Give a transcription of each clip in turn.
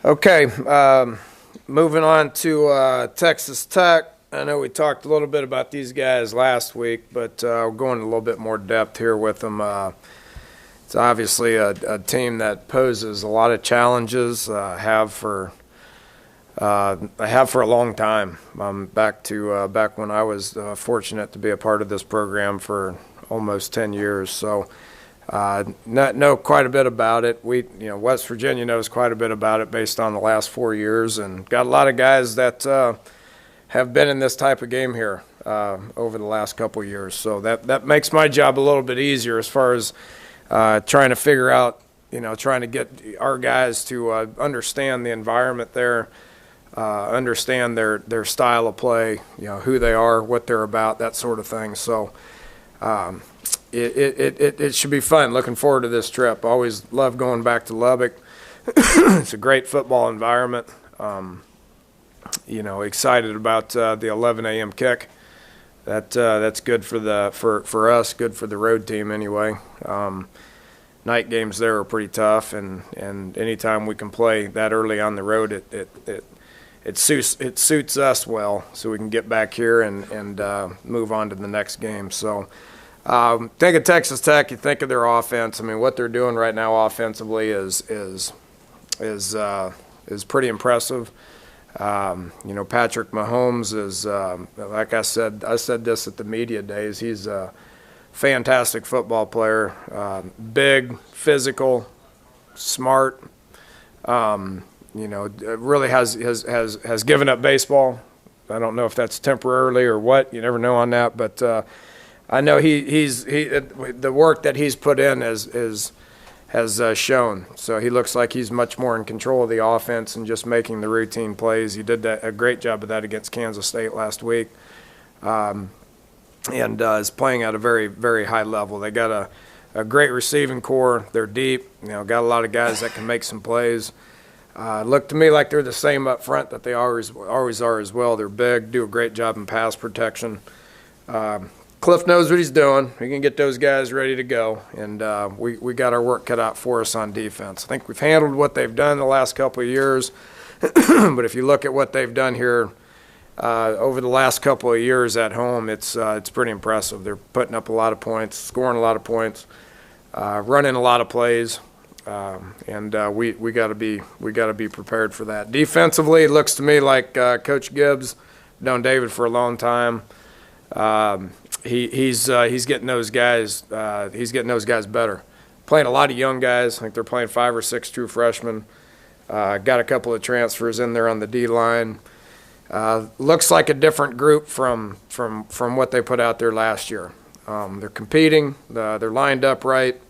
Okay, moving on to Texas Tech. I know we talked a little bit about these guys last week, but we're going a little bit more depth here with them. It's obviously a team that poses a lot of challenges. Have for a long time. Back when I was fortunate to be a part of this program for almost 10 years. So. Know quite a bit about it. West Virginia knows quite a bit about it based on the last 4 years, and got a lot of guys that have been in this type of game here over the last couple of years. So that makes my job a little bit easier as far as trying to figure out, trying to get our guys to understand the environment there, understand their style of play, who they are, what they're about, that sort of thing. So. It should be fun. Looking forward to this trip. Always love going back to Lubbock. It's a great football environment. Excited about the 11 a.m. kick. That's good for us. Good for the road team anyway. Night games there are pretty tough, and anytime we can play that early on the road, it suits us well, so we can get back here and move on to the next game. So. Think of Texas Tech. You think of their offense. I mean, what they're doing right now offensively is pretty impressive. Patrick Mahomes is like I said this at the media days. He's a fantastic football player. Big, physical, smart. Really has given up baseball. I don't know if that's temporarily or what. You never know on that, but. I know the work that he's put in has shown. So he looks like he's much more in control of the offense and just making the routine plays. He did a great job of that against Kansas State last week, and is playing at a very, very high level. They got a great receiving core. They're deep. Got a lot of guys that can make some plays. Look to me like they're the same up front that they always are as well. They're big, do a great job in pass protection. Cliff knows what he's doing. We can get those guys ready to go, and we got our work cut out for us on defense. I think we've handled what they've done the last couple of years, but if you look at what they've done here over the last couple of years at home, it's pretty impressive. They're putting up a lot of points, scoring a lot of points, running a lot of plays, and we got to be prepared for that. Defensively, it looks to me like Coach Gibbs, known David for a long time. He's getting those guys. He's getting those guys better. Playing a lot of young guys. I think they're playing 5 or 6 true freshmen. Got a couple of transfers in there on the D line. Looks like a different group from what they put out there last year. They're competing. They're lined up right.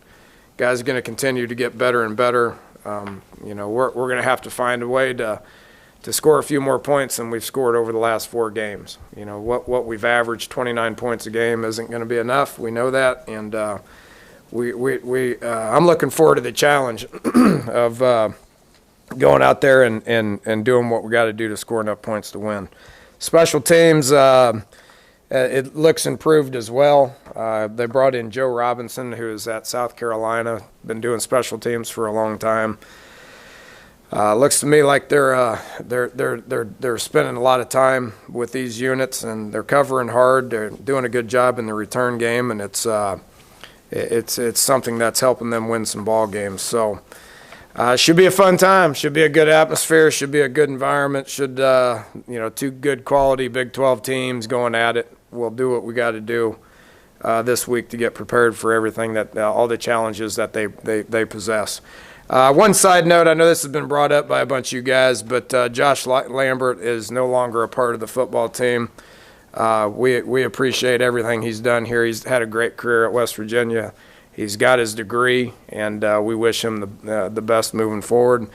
Guys are going to continue to get better and better. We're going to have to find a way to score a few more points than we've scored over the last 4 games. What we've averaged, 29 points a game, isn't going to be enough. We know that, and I'm looking forward to the challenge of going out there and doing what we got to do to score enough points to win. Special teams, it looks improved as well. They brought in Joe Robinson, who is at South Carolina, been doing special teams for a long time. Looks to me like they're spending a lot of time with these units, and they're covering hard. They're doing a good job in the return game, and it's something that's helping them win some ball games. So should be a fun time. Should be a good atmosphere. Should be a good environment. Should 2 good quality Big 12 teams going at it. We'll do what we got to do this week to get prepared for everything that all the challenges that they possess. One side note, I know this has been brought up by a bunch of you guys, but Josh Lambert is no longer a part of the football team. We appreciate everything he's done here. He's had a great career at West Virginia. He's got his degree, and we wish him the best moving forward.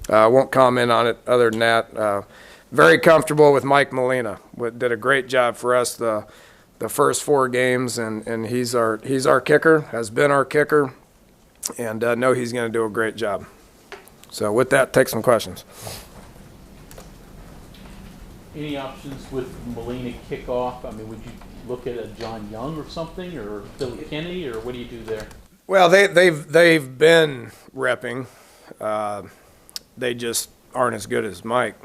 I won't comment on it other than that. Very comfortable with Mike Molina. Did a great job for us the first 4 games, and he's our kicker, has been our kicker. And I know he's going to do a great job. So with that, take some questions. Any options with Molina kickoff? I mean, would you look at a John Young or something, or Billy Kennedy, or what do you do there? Well, they've been repping. They just aren't as good as Mike.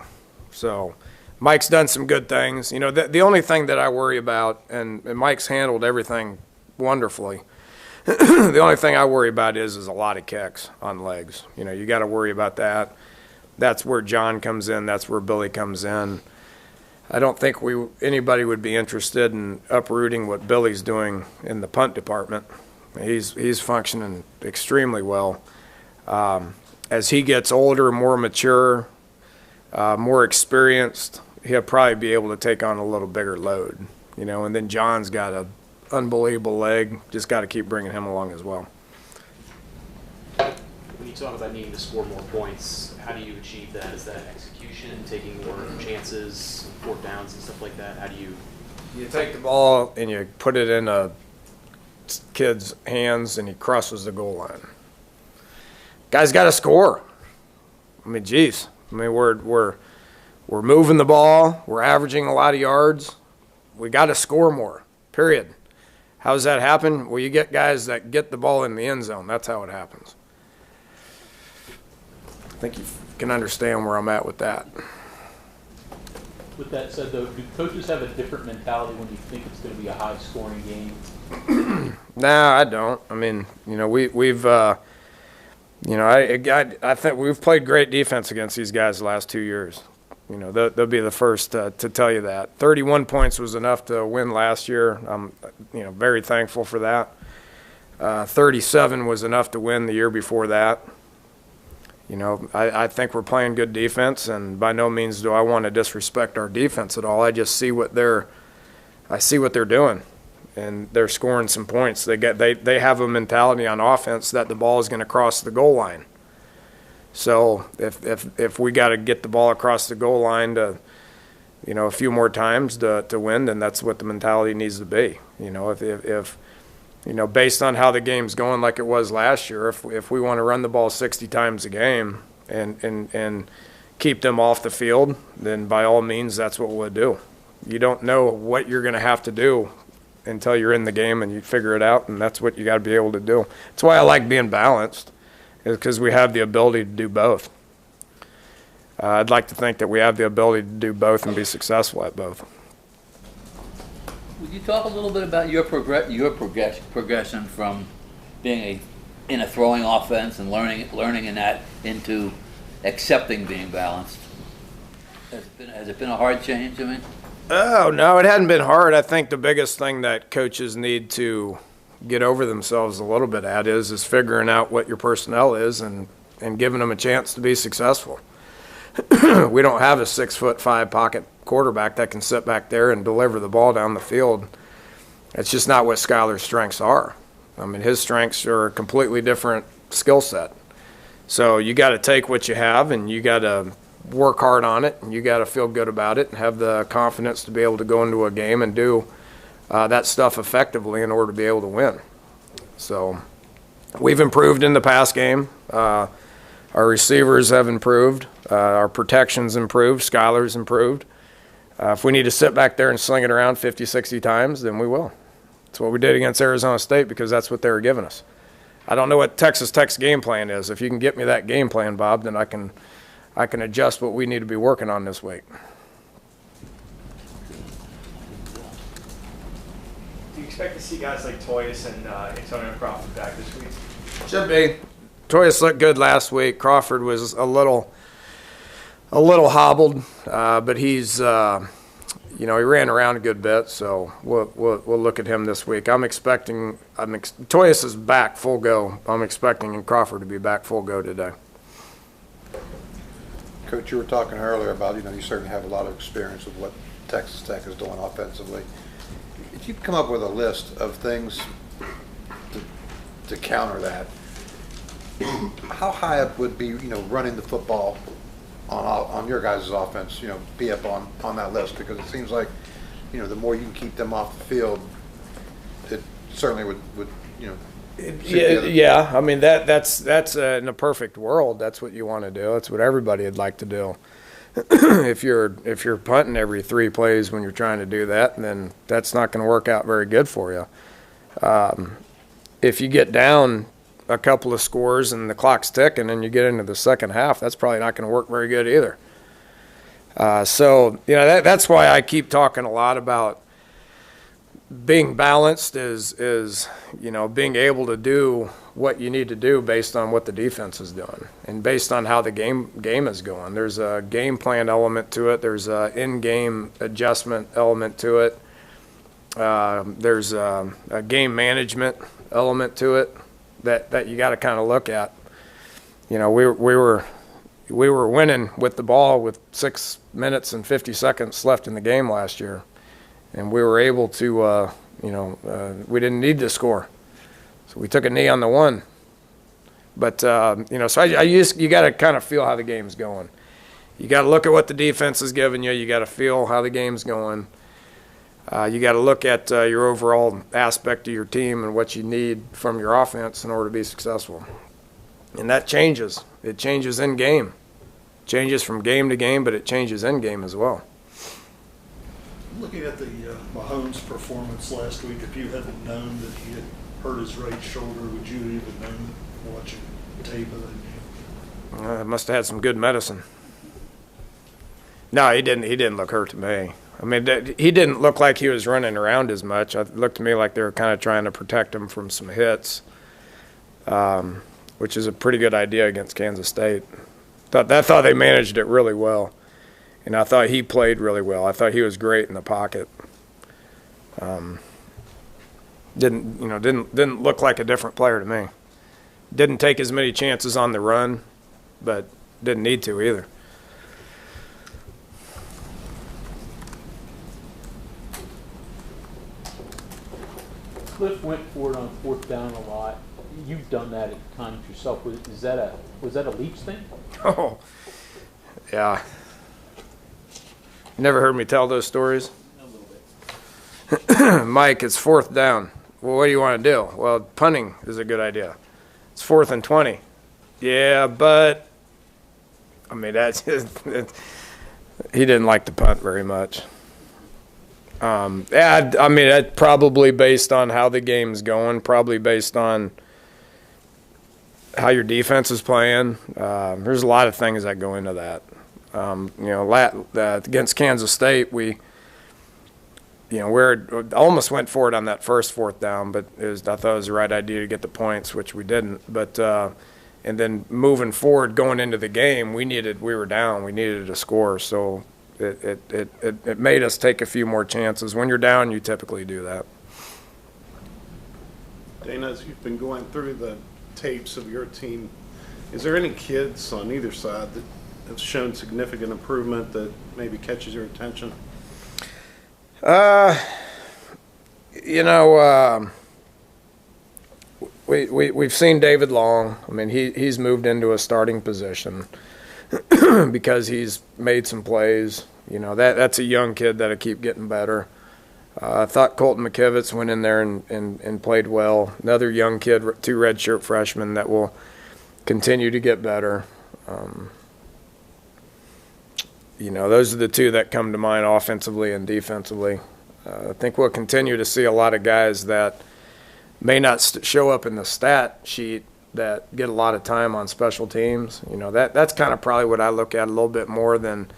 So Mike's done some good things. You know, the only thing that I worry about, and Mike's handled everything wonderfully. The only thing I worry about is a lot of kicks on legs. You know, you got to worry about that. That's where John comes in. That's where Billy comes in. I don't think anybody would be interested in uprooting what Billy's doing in the punt department. He's functioning extremely well. As he gets older, more mature, more experienced, he'll probably be able to take on a little bigger load, you know. And then John's got an unbelievable leg. Just got to keep bringing him along as well. When you talk about needing to score more points, how do you achieve that? Is that execution, taking more chances, fourth downs and stuff like that? How do you? You take the ball and you put it in a kid's hands and he crosses the goal line. Guy's got to score. I mean, geez. I mean, we're moving the ball. We're averaging a lot of yards. We got to score more, period. How does that happen? Well, you get guys that get the ball in the end zone. That's how it happens. I think you can understand where I'm at with that. With that said, though, do coaches have a different mentality when you think it's going to be a high-scoring game? No, I don't. I mean, you know, we've you know, I think we've played great defense against these guys the last 2 years. You know, they'll be the first to tell you that. 31 points was enough to win last year. I'm, you know, very thankful for that. 37 was enough to win the year before that. You know, I think we're playing good defense, and by no means do I want to disrespect our defense at all. I just see what they're doing, and they're scoring some points. They have a mentality on offense that the ball is going to cross the goal line. So if we got to get the ball across the goal line to, you know, a few more times to win, then that's what the mentality needs to be. You know, if you know, based on how the game's going like it was last year, if we want to run the ball 60 times a game and keep them off the field, then by all means that's what we'll do. You don't know what you're going to have to do until you're in the game and you figure it out, and that's what you got to be able to do. That's why I like being balanced, is because we have the ability to do both. I'd like to think that we have the ability to do both and be successful at both. Would you talk a little bit about your progression from being in a throwing offense and learning in that into accepting being balanced? Has it been a hard change? I mean, oh no, it hadn't been hard. I think the biggest thing that coaches need to get over themselves a little bit at is figuring out what your personnel is and giving them a chance to be successful. We don't have a 6'5" pocket quarterback that can sit back there and deliver the ball down the field. It's just not what Skyler's strengths are. I mean, his strengths are a completely different skill set. So you got to take what you have and you got to work hard on it, and you got to feel good about it and have the confidence to be able to go into a game and do that stuff effectively in order to be able to win. So we've improved in the pass game. Our receivers have improved. Our protection's improved. Skyler's improved. If we need to sit back there and sling it around 50, 60 times, then we will. That's what we did against Arizona State because that's what they were giving us. I don't know what Texas Tech's game plan is. If you can get me that game plan, Bob, then I can adjust what we need to be working on this week. Do you expect to see guys like Toyas and Antonio Crawford back this week? Should be. Toyas looked good last week. Crawford was a little hobbled, but he's, he ran around a good bit, so we'll look at him this week. Toyas is back full go. I'm expecting Crawford to be back full go today. Coach, you were talking earlier about, you certainly have a lot of experience with what Texas Tech is doing offensively. If you come up with a list of things to counter that, how high up would be, running the football on your guys' offense, be up on that list? Because it seems like, the more you can keep them off the field, it certainly would Yeah, I mean that's in a perfect world, that's what you want to do. That's what everybody would like to do. If you're punting every 3 plays when you're trying to do that, then that's not going to work out very good for you. If you get down a couple of scores and the clock's ticking and you get into the second half, that's probably not going to work very good either. So, that's why I keep talking a lot about being balanced is being able to do what you need to do based on what the defense is doing and based on how the game is going. There's a game plan element to it. There's a in-game adjustment element to it. There's a game management element to it that you got to kind of look at. We were winning with the ball with 6 minutes and 50 seconds left in the game last year, and we were able to we didn't need to score, so we took a knee on the one. But so you got to kind of feel how the game's going. You got to look at what the defense is giving you. You got to feel how the game's going. You got to look at your overall aspect of your team and what you need from your offense in order to be successful. And that changes. It changes in game. It changes from game to game, but it changes in game as well. Looking at the Mahomes performance last week, if you hadn't known that he had hurt his right shoulder, would you have even known watching tape of that game? Must have had some good medicine. No, he didn't. He didn't look hurt to me. I mean, he didn't look like he was running around as much. It looked to me like they were kind of trying to protect him from some hits, which is a pretty good idea against Kansas State. I thought they managed it really well, and I thought he played really well. I thought he was great in the pocket. Didn't look like a different player to me. Didn't take as many chances on the run, but didn't need to either. Cliff went for it on fourth down a lot. You've done that at times yourself. Was that a Leach thing? Oh, yeah. Never heard me tell those stories? A little bit. Mike, it's fourth down. Well, what do you want to do? Well, punting is a good idea. It's 4th and 20. Yeah, but I mean that's just, he didn't like to punt very much. Yeah, I mean that's probably based on how the game's going. Probably based on how your defense is playing. There's a lot of things that go into that. Against Kansas State, we almost went for it on that first fourth down, but I thought it was the right idea to get the points, which we didn't. But and then moving forward, going into the game, we were down. We needed a score, so it made us take a few more chances. When you're down, you typically do that. Dana, as you've been going through the tapes of your team, is there any kids on either side that have shown significant improvement that maybe catches your attention? We've seen David Long. I mean, he's moved into a starting position because he's made some plays. That's a young kid that'll keep getting better. I thought Colton McKivitz went in there and played well. Another young kid, 2 redshirt freshmen that will continue to get better. Those are the 2 that come to mind offensively and defensively. I think we'll continue to see a lot of guys that may not show up in the stat sheet that get a lot of time on special teams. That's kind of probably what I look at a little bit more than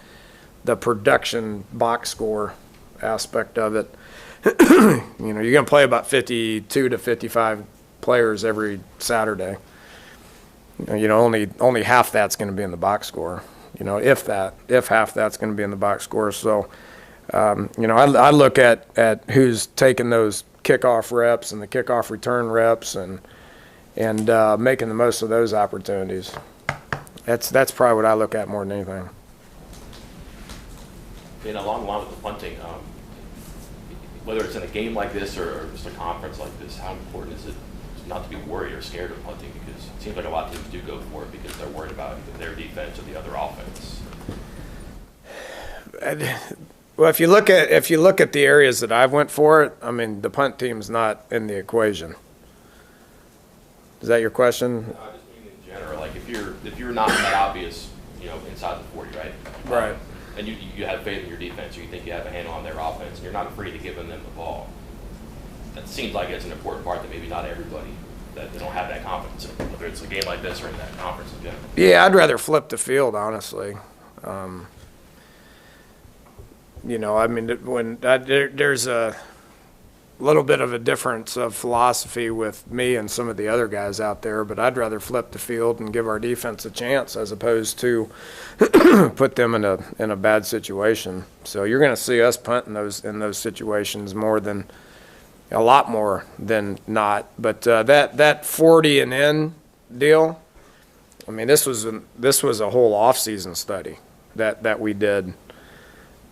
the production box score aspect of it. You're going to play about 52 to 55 players every Saturday. Only half that's going to be in the box score. If half that's going to be in the box score. So, I look at who's taking those kickoff reps and the kickoff return reps and making the most of those opportunities. That's probably what I look at more than anything. Along the line with the punting, whether it's in a game like this or just a conference like this, how important is it not to be worried or scared of punting? Because it seems like a lot of teams do go for it because they're worried about either their defense or the other offense. Well, if you look at the areas that I've went for it, I mean, the punt team's not in the equation. Is that your question? No, I just mean in general, like if you're not in that obvious, inside the 40, right? Right. And you have faith in your defense, or you think you have a handle on their offense, and you're not afraid to give them the ball. That seems like it's an important part that maybe not everybody that they don't have that confidence, whether it's a game like this or in that conference in general? Yeah, I'd rather flip the field, honestly. I mean, there's a little bit of a difference of philosophy with me and some of the other guys out there, but I'd rather flip the field and give our defense a chance as opposed to put them in a bad situation. So you're going to see us punt in those situations a lot more than not. But that 40 and in deal, I mean, this was a whole off-season study that we did.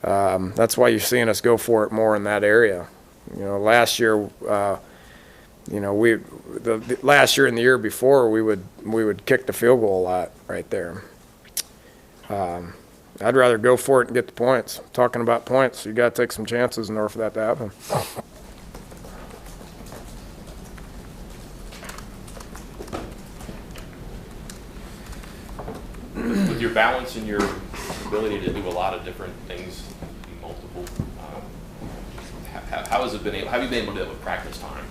That's why you're seeing us go for it more in that area. Last year, last year and the year before, we would kick the field goal a lot right there. I'd rather go for it and get the points. Talking about points, you got to take some chances in order for that to happen. With your balance and your ability to do a lot of different things, multiple, how has it been able? Have you been able to have a practice time,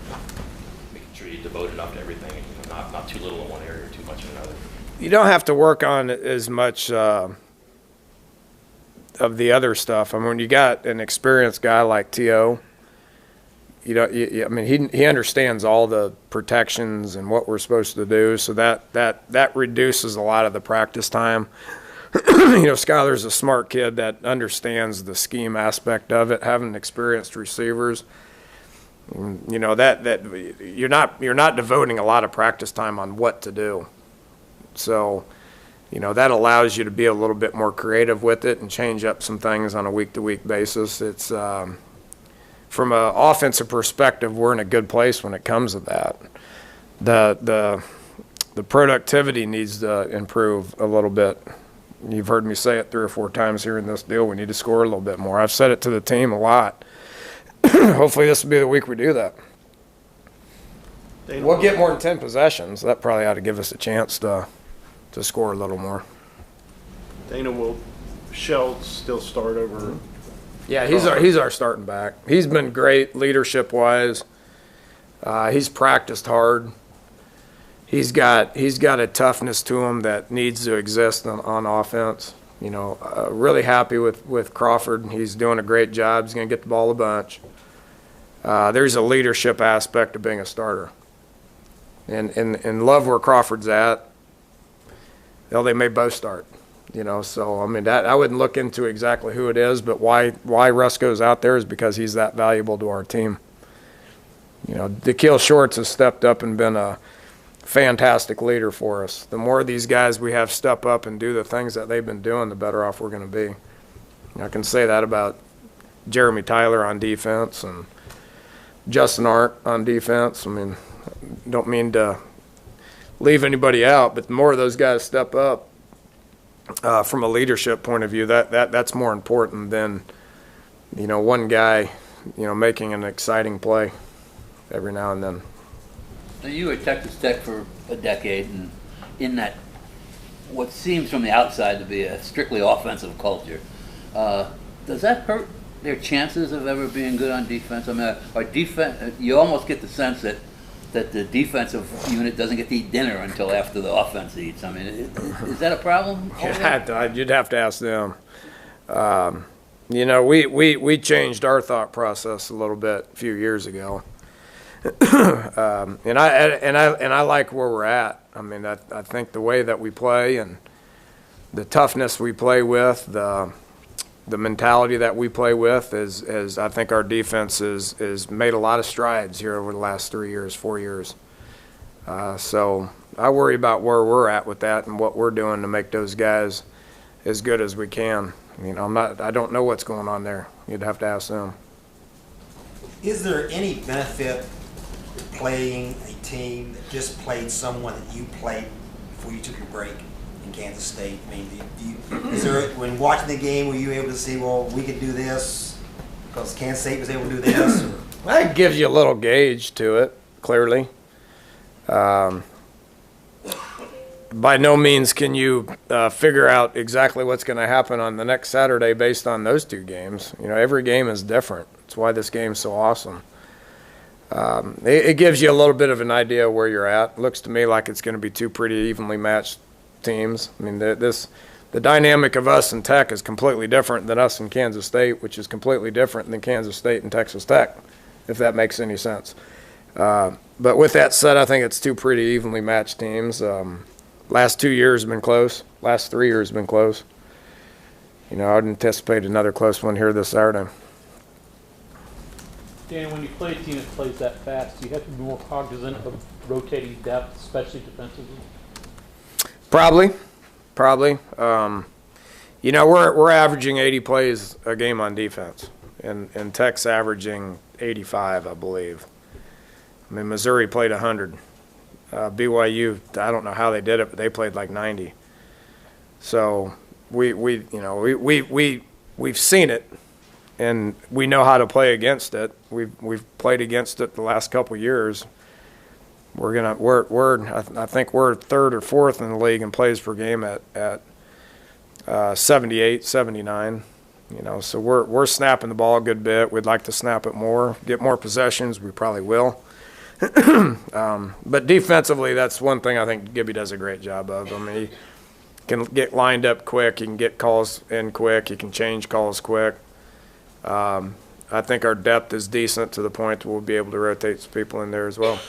making sure you devote enough to everything, and not too little in one area or too much in another? You don't have to work on as much of the other stuff. I mean, when you got an experienced guy like T.O., I mean, he understands all the protections and what we're supposed to do, so that reduces a lot of the practice time. Skyler's a smart kid that understands the scheme aspect of it, having experienced receivers. That you're not devoting a lot of practice time on what to do. So, that allows you to be a little bit more creative with it and change up some things on a week-to-week basis. It's from an offensive perspective, we're in a good place when it comes to that. The productivity needs to improve a little bit. You've heard me say it 3 or 4 times here in this deal. We need to score a little bit more. I've said it to the team a lot. Hopefully this will be the week we do that. We'll get more than 10 possessions. That probably ought to give us a chance to score a little more. Dana, will Schultz still start over? Yeah, he's our starting back. He's been great leadership-wise. He's practiced hard. He's got a toughness to him that needs to exist on offense. Really happy with Crawford. He's doing a great job. He's going to get the ball a bunch. There's a leadership aspect of being a starter. And love where Crawford's at. They may both start. So I mean I wouldn't look into exactly who it is, but why Russ goes out there is because he's that valuable to our team. Da'Keel Shorts has stepped up and been a fantastic leader for us. The more of these guys we have step up and do the things that they've been doing, the better off we're going to be. I can say that about Jeremy Tyler on defense and Justin Arndt on defense. I mean, don't mean to leave anybody out, but the more of those guys step up, from a leadership point of view, that's more important than one guy making an exciting play every now and then. Now, you were at Texas Tech for a decade, and in that what seems from the outside to be a strictly offensive culture, does that hurt their chances of ever being good on defense? I mean, you almost get the sense that the defensive unit doesn't get to eat dinner until after the offense eats. I mean, is that a problem? You'd have to ask them. We changed our thought process a little bit a few years ago, and I like where we're at. I mean, I think the way that we play and the toughness we play with, the mentality that we play with is I think our defense is made a lot of strides here over the last 3 years, 4 years. So I worry about where we're at with that and what we're doing to make those guys as good as we can. I don't know what's going on there. You'd have to ask them. Is there any benefit to playing a team that just played someone that you played before you took your break in Kansas State? I mean, is there, when watching the game, were you able to see, well, we could do this because Kansas State was able to do this? Or? That gives you a little gauge to it, clearly. By no means can you figure out exactly what's going to happen on the next Saturday based on those 2 games. Every game is different. That's why this game's so awesome. it gives you a little bit of an idea where you're at. Looks to me like it's going to be two pretty evenly matched teams. I mean, the dynamic of us and Tech is completely different than us and Kansas State, which is completely different than Kansas State and Texas Tech, if that makes any sense. But with that said, I think it's two pretty evenly matched teams. Last 2 years have been close. Last 3 years have been close. You know, I would anticipate another close one here this Saturday. Dan, when you play a team that plays that fast, do you have to be more cognizant of rotating depth, especially defensively? Probably. You know, we're averaging 80 plays a game on defense, and Tech's averaging 85, I believe. I mean, Missouri played 100. BYU, I don't know how they did it, but they played like 90. So we've seen it, and we know how to play against it. We've played against it the last couple years. I think we're third or fourth in the league in plays per game at 78, 79. You know, so we're snapping the ball a good bit. We'd like to snap it more, get more possessions. We probably will. But defensively, that's one thing I think Gibby does a great job of. I mean, he can get lined up quick. He can get calls in quick. He can change calls quick. I think our depth is decent to the point that we'll be able to rotate some people in there as well.